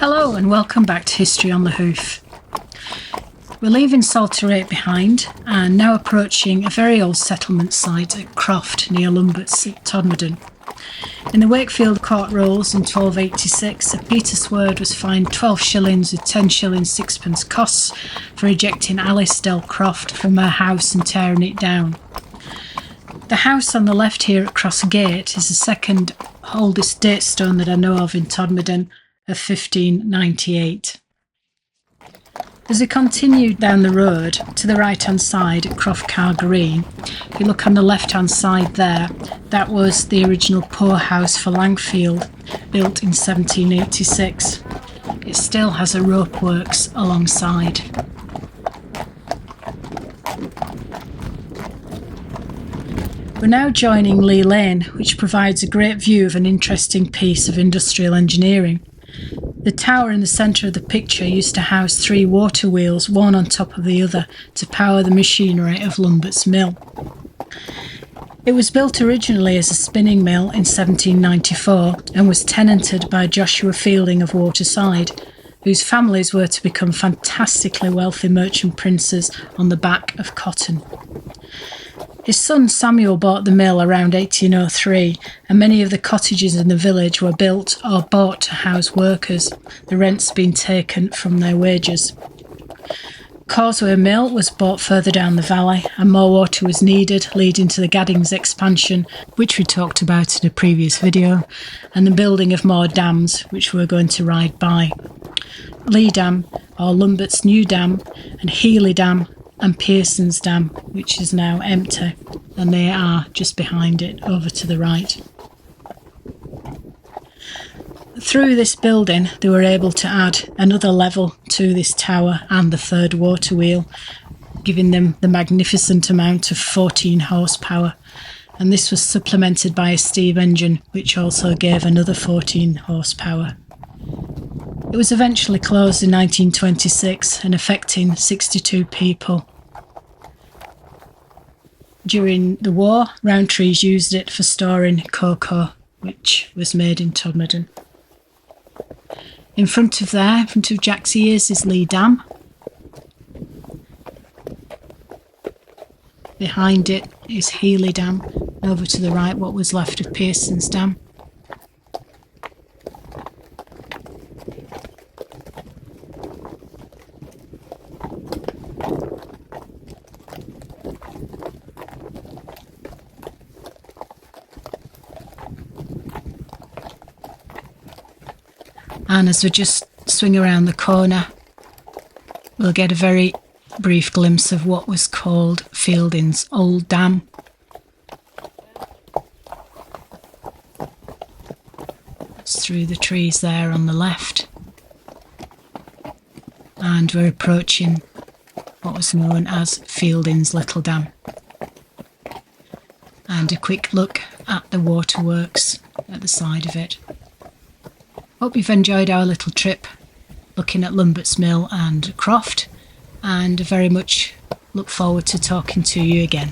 Hello and welcome back to History on the Hoof. We're leaving Salterate behind and now approaching a very old settlement site at Croft near Lumbutts at Todmorden. In the Wakefield Court Rolls in 1286, Sir Peter Sword was fined 12 shillings with 10 shillings sixpence costs for ejecting Alice Dell Croft from her house and tearing it down. The house on the left here at Cross Gate is the second oldest date stone that I know of in Todmorden, of 1598. As we continue down the road to the right hand side at Croft Car Green, if you look on the left hand side there, that was the original poor house for Langfield, built in 1786. It still has a rope works alongside. We're now joining Lee Lane, which provides a great view of an interesting piece of industrial engineering. The tower in the centre of the picture used to house 3 water wheels, one on top of the other, to power the machinery of Lumbutts Mill. It was built originally as a spinning mill in 1794 and was tenanted by Joshua Fielding of Waterside, whose families were to become fantastically wealthy merchant princes on the back of cotton. His son Samuel bought the mill around 1803, and many of the cottages in the village were built or bought to house workers, the rents being taken from their wages. Causeway Mill was bought further down the valley, and more water was needed, leading to the Gaddings expansion, which we talked about in a previous video, and the building of more dams, which we're going to ride by. Lee Dam, or Lumbutts New Dam, and Healy Dam, and Pearson's Dam, which is now empty, and they are just behind it over to the right. Through this building they were able to add another level to this tower and the third water wheel, giving them the magnificent amount of 14 horsepower, and this was supplemented by a steam engine which also gave another 14 horsepower. It was eventually closed in 1926 and affecting 62 people. During the war, Rowntree's used it for storing cocoa, which was made in Todmorden. In front of Jack's Ears, is Lee Dam. Behind it is Healy Dam. Over to the right, what was left of Pearson's Dam. And as we just swing around the corner, we'll get a very brief glimpse of what was called Fielding's Old Dam. It's through the trees there on the left. And we're approaching what was known as Fielding's Little Dam. And a quick look at the waterworks at the side of it. Hope you've enjoyed our little trip looking at Lumbutts Mill and Croft, and very much look forward to talking to you again.